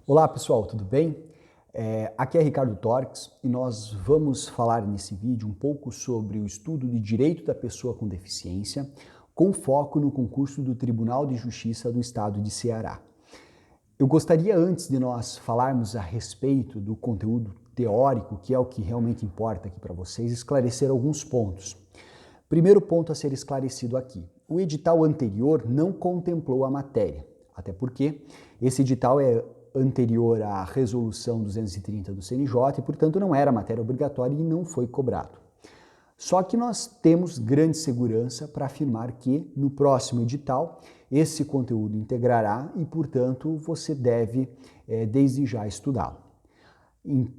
Olá pessoal, tudo bem? Aqui é Ricardo Torques e nós vamos falar nesse vídeo um pouco sobre o estudo de direito da pessoa com deficiência, com foco no concurso do Tribunal de Justiça do Estado de Ceará. Eu gostaria, antes de nós falarmos a respeito do conteúdo teórico, que é o que realmente importa aqui para vocês, esclarecer alguns pontos. Primeiro ponto a ser esclarecido aqui: o edital anterior não contemplou a matéria, até porque esse edital é anterior à resolução 230 do CNJ e, portanto, não era matéria obrigatória e não foi cobrado. Só que nós temos grande segurança para afirmar que no próximo edital esse conteúdo integrará e, portanto, você deve desde já estudá-lo.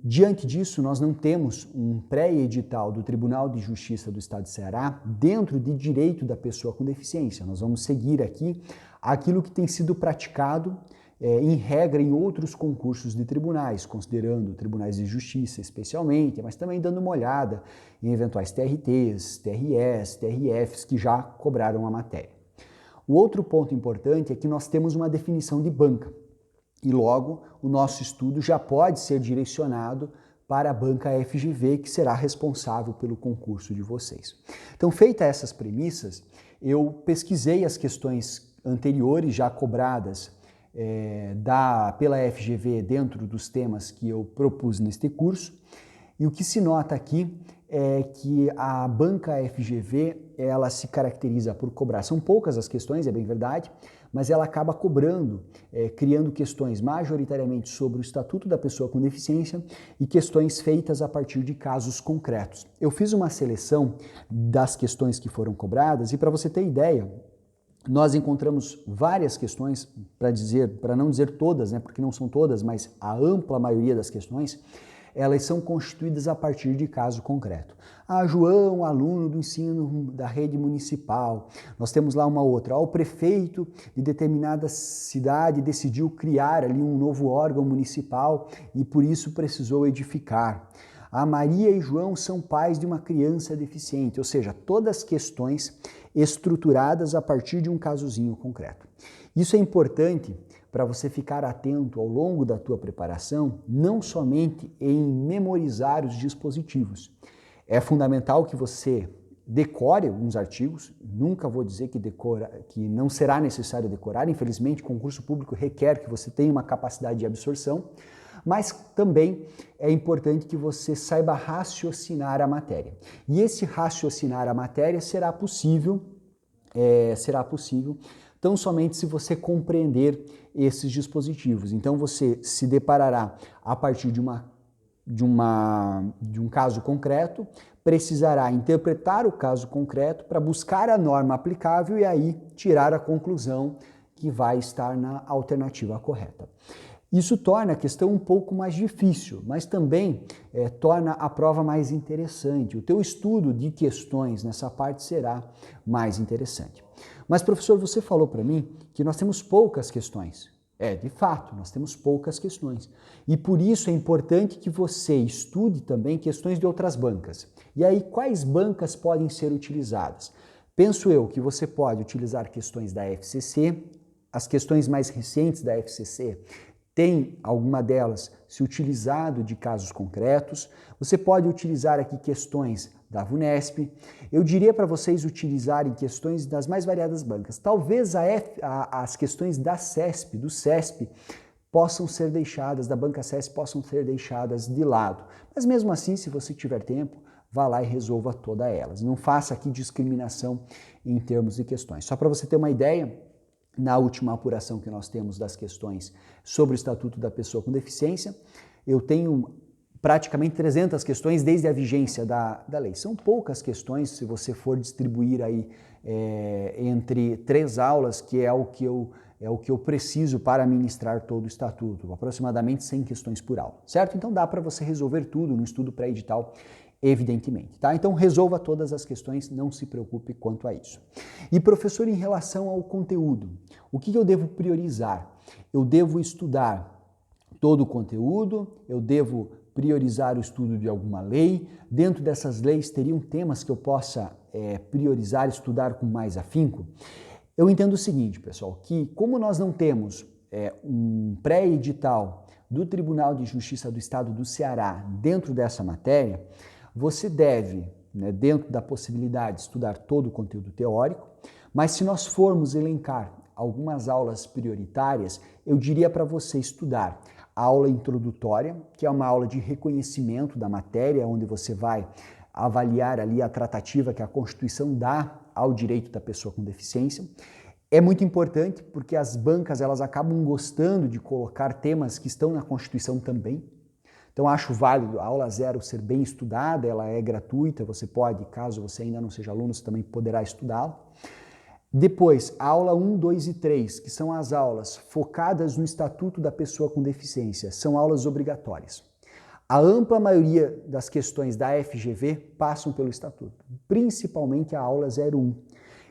Diante disso, nós não temos um pré-edital do Tribunal de Justiça do Estado de Ceará dentro de direito da pessoa com deficiência. Nós vamos seguir aqui aquilo que tem sido praticado em regra em outros concursos de tribunais, considerando tribunais de justiça especialmente, mas também dando uma olhada em eventuais TRTs, TRS, TRFs que já cobraram a matéria. O outro ponto importante é que nós temos uma definição de banca e logo o nosso estudo já pode ser direcionado para a banca FGV, que será responsável pelo concurso de vocês. Então, feitas essas premissas, eu pesquisei as questões anteriores já cobradas pela FGV dentro dos temas que eu propus neste curso, e o que se nota aqui é que a banca FGV ela se caracteriza por cobrar, são poucas as questões, é bem verdade, mas ela acaba cobrando, criando questões majoritariamente sobre o Estatuto da Pessoa com Deficiência e questões feitas a partir de casos concretos. Eu fiz uma seleção das questões que foram cobradas e, para você ter ideia, nós encontramos várias questões, para não dizer todas, né, porque não são todas, mas a ampla maioria das questões, elas são constituídas a partir de caso concreto. João, aluno do ensino da rede municipal. Nós temos lá uma outra. O prefeito de determinada cidade decidiu criar ali um novo órgão municipal e por isso precisou edificar. Maria e João são pais de uma criança deficiente, ou seja, todas questões estruturadas a partir de um casozinho concreto. Isso é importante para você ficar atento ao longo da tua preparação, não somente em memorizar os dispositivos. É fundamental que você decore alguns artigos, nunca vou dizer que não será necessário decorar, infelizmente o concurso público requer que você tenha uma capacidade de absorção, mas também é importante que você saiba raciocinar a matéria. E esse raciocinar a matéria será possível tão somente se você compreender esses dispositivos. Então você se deparará a partir de um caso concreto, precisará interpretar o caso concreto para buscar a norma aplicável e aí tirar a conclusão que vai estar na alternativa correta. Isso torna a questão um pouco mais difícil, mas também torna a prova mais interessante. O teu estudo de questões nessa parte será mais interessante. Mas, professor, você falou para mim que nós temos poucas questões. De fato, nós temos poucas questões. E por isso é importante que você estude também questões de outras bancas. E aí, quais bancas podem ser utilizadas? Penso eu que você pode utilizar questões da FCC, as questões mais recentes da FCC, tem alguma delas se utilizado de casos concretos. Você pode utilizar aqui questões da VUNESP. Eu diria para vocês utilizarem questões das mais variadas bancas. Talvez as questões da CESP, do CESP, possam ser deixadas, da banca CESP, possam ser deixadas de lado. Mas mesmo assim, se você tiver tempo, vá lá e resolva todas elas. Não faça aqui discriminação em termos de questões. Só para você ter uma ideia, na última apuração que nós temos das questões sobre o Estatuto da Pessoa com Deficiência, eu tenho praticamente 300 questões desde a vigência da lei. São poucas questões se você for distribuir aí entre 3 aulas, que é o que eu preciso para ministrar todo o Estatuto, aproximadamente 100 questões por aula, certo? Então dá para você resolver tudo no estudo pré-edital, evidentemente, tá? Então resolva todas as questões, não se preocupe quanto a isso. E professor, em relação ao conteúdo, o que eu devo priorizar? Eu devo estudar todo o conteúdo, eu devo priorizar o estudo de alguma lei, dentro dessas leis teriam temas que eu possa priorizar, estudar com mais afinco? Eu entendo o seguinte, pessoal, que como nós não temos um pré-edital do Tribunal de Justiça do Estado do Ceará dentro dessa matéria, você deve, dentro da possibilidade, estudar todo o conteúdo teórico, mas se nós formos elencar algumas aulas prioritárias, eu diria para você estudar a aula introdutória, que é uma aula de reconhecimento da matéria, onde você vai avaliar ali a tratativa que a Constituição dá ao direito da pessoa com deficiência. É muito importante porque as bancas elas acabam gostando de colocar temas que estão na Constituição também. Então acho válido a aula 0 ser bem estudada, ela é gratuita, você pode, caso você ainda não seja aluno, você também poderá estudá-la. Depois, a aula 1, 2 e 3, que são as aulas focadas no Estatuto da Pessoa com Deficiência, são aulas obrigatórias. A ampla maioria das questões da FGV passam pelo Estatuto, principalmente a aula 01,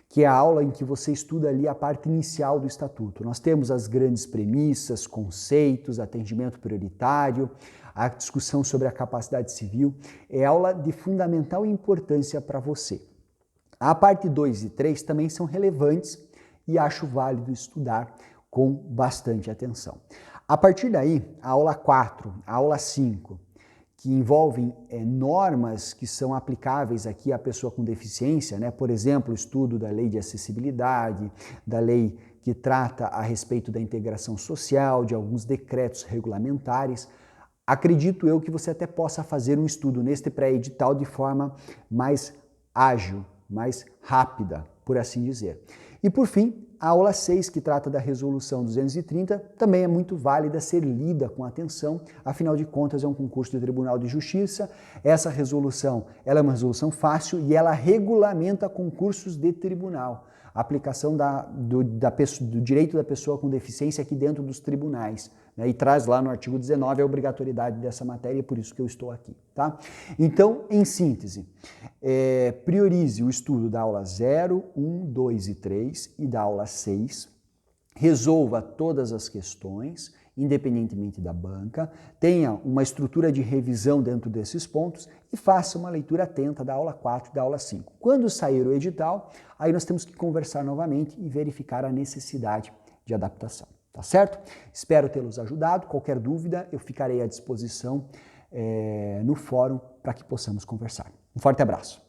que é a aula em que você estuda ali a parte inicial do Estatuto. Nós temos as grandes premissas, conceitos, atendimento prioritário, a discussão sobre a capacidade civil. É aula de fundamental importância para você. A parte 2 e 3 também são relevantes e acho válido estudar com bastante atenção. A partir daí, a aula 4, a aula 5, que envolvem normas que são aplicáveis aqui à pessoa com deficiência, por exemplo, o estudo da lei de acessibilidade, da lei que trata a respeito da integração social, de alguns decretos regulamentares. Acredito eu que você até possa fazer um estudo neste pré-edital de forma mais ágil, mais rápida, por assim dizer. E por fim, a aula 6, que trata da Resolução 230, também é muito válida ser lida com atenção, afinal de contas é um concurso do Tribunal de Justiça. Essa resolução ela é uma resolução fácil e ela regulamenta concursos de tribunal, a aplicação do direito da pessoa com deficiência aqui dentro dos tribunais, e traz lá no artigo 19 a obrigatoriedade dessa matéria, e é por isso que eu estou aqui. Tá? Então, em síntese, priorize o estudo da aula 0, 1, 2 e 3 e da aula 6, resolva todas as questões, independentemente da banca, tenha uma estrutura de revisão dentro desses pontos e faça uma leitura atenta da aula 4 e da aula 5. Quando sair o edital, aí nós temos que conversar novamente e verificar a necessidade de adaptação. Tá certo? Espero tê-los ajudado. Qualquer dúvida, eu ficarei à disposição no fórum para que possamos conversar. Um forte abraço.